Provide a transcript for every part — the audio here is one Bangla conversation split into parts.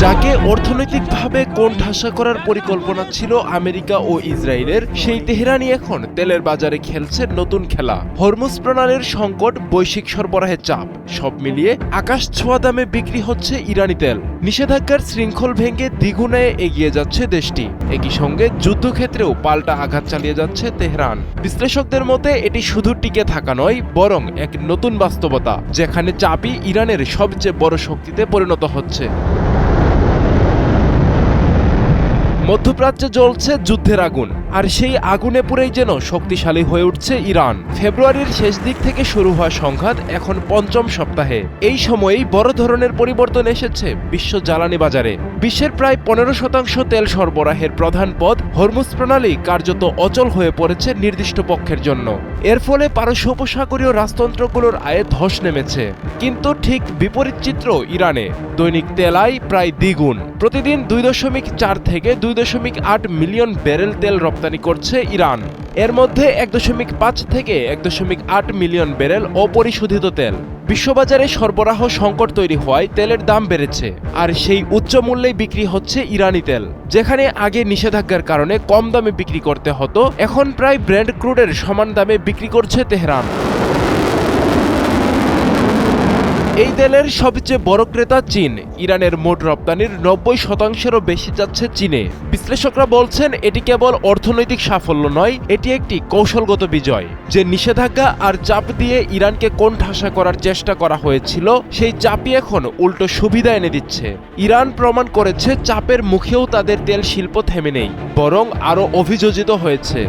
যাকে অর্থনৈতিকভাবে কোণঠাসা করার পরিকল্পনা ছিল আমেরিকা ও ইসরায়েলের, সেই তেহরানই এখন তেলের বাজারে খেলছে নতুন খেলা। হরমুজ প্রণালীর সংকট, বৈশ্বিক সরবরাহে চাপ, সব মিলিয়ে আকাশ ছোঁয়া দামে বিক্রি হচ্ছে ইরানি তেল। নিষেধাজ্ঞার শৃঙ্খল ভেঙে দ্বিগুণে এগিয়ে যাচ্ছে দেশটি। একই সঙ্গে যুদ্ধক্ষেত্রেও পাল্টা আঘাত চালিয়ে যাচ্ছে তেহরান। বিশ্লেষকদের মতে এটি শুধু টিকে থাকা নয়, বরং এক নতুন বাস্তবতা, যেখানে চাপই ইরানের সবচেয়ে বড় শক্তিতে পরিণত হচ্ছে। মধ্যপ্রাচ্যে জ্বলছে যুদ্ধের আগুন, আর সেই আগুনে পুড়েই যেন শক্তিশালী হয়ে উঠছে ইরান। ফেব্রুয়ারির শেষ দিক থেকে শুরু হওয়া সংঘাত এখন পঞ্চম সপ্তাহে। এই সময়েই বড় ধরনের পরিবর্তন এসেছে বিশ্ব জ্বালানি বাজারে। বিশ্বের প্রায় 15% তেল সরবরাহের প্রধান পথ হরমুজ প্রণালী কার্যত অচল হয়ে পড়েছে নির্দিষ্ট পক্ষের জন্য। এর ফলে পারস্য উপসাগরীয় রাজতন্ত্রগুলোর আয়ে ধস নেমেছে। কিন্তু ঠিক বিপরীত চিত্র ইরানে। দৈনিক তেল আয় প্রায় দ্বিগুণ। প্রতিদিন 2.4 থেকে 2.8 মিলিয়ন ব্যারেল তেল রপ্তানি করছে ইরান। এর মধ্যে 1.5 থেকে 1.8 মিলিয়ন ব্যারেল অপরিশোধিত তেল। বিশ্ববাজারে সরবরাহ সংকট তৈরি হওয়ায় তেলের দাম বেড়েছে, আর সেই উচ্চ মূল্যেই বিক্রি হচ্ছে ইরানি তেল। যেখানে আগে নিষেধাজ্ঞার কারণে কম দামে বিক্রি করতে হতো, এখন প্রায় ব্র্যান্ড ক্রুডের সমান দামে বিক্রি করছে তেহরান। এই তেলের সবচেয়ে বড় ক্রেতা চীন। ইরানের মোট রপ্তানির 90%-এরও বেশি যাচ্ছে চীনে। বিশ্লেষকরা বলছেন এটি কেবল অর্থনৈতিক সাফল্য নয়, এটি একটি কৌশলগত বিজয়। যে নিষেধাজ্ঞা আর চাপ দিয়ে ইরানকে কোণঠাসা করার চেষ্টা করা হয়েছিল, সেই চাপই এখন উল্টো সুবিধা এনে দিচ্ছে। ইরান প্রমাণ করেছে চাপের মুখেও তাদের তেল শিল্প থেমে নেই, বরং আরও অভিযোজিত হয়েছে।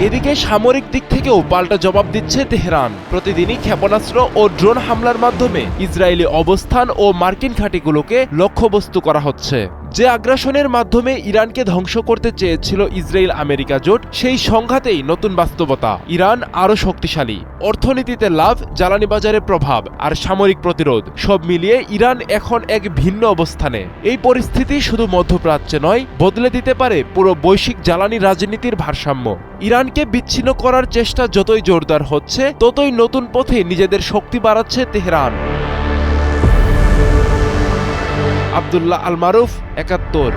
এদিকে সামরিক দিক থেকেও পাল্টা জবাব দিচ্ছে তেহরান। প্রতিদিনই ক্ষেপণাস্ত্র ও ড্রোন হামলার মাধ্যমে ইসরায়েলি অবস্থান ও মার্কিন ঘাঁটিগুলোকে লক্ষ্যবস্তু করা হচ্ছে। যে আগ্রাসনের মাধ্যমে ইরানকে ধ্বংস করতে চেয়েছিল ইসরায়েল আমেরিকা জোট, সেই সংঘাতেই নতুন বাস্তবতা। ইরান আরও শক্তিশালী, অর্থনীতিতে লাভ, জ্বালানি বাজারে প্রভাব আর সামরিক প্রতিরোধ, সব মিলিয়ে ইরান এখন এক ভিন্ন অবস্থানে। এই পরিস্থিতি শুধু মধ্যপ্রাচ্যে নয়, বদলে দিতে পারে পুরো বৈশ্বিক জ্বালানি রাজনীতির ভারসাম্য। ইরানকে বিচ্ছিন্ন করার চেষ্টা যতই জোরদার হচ্ছে, ততই নতুন পথে নিজেদের শক্তি বাড়াচ্ছে তেহরান। আব্দুল্লাহ আল মারুফ, ৭১।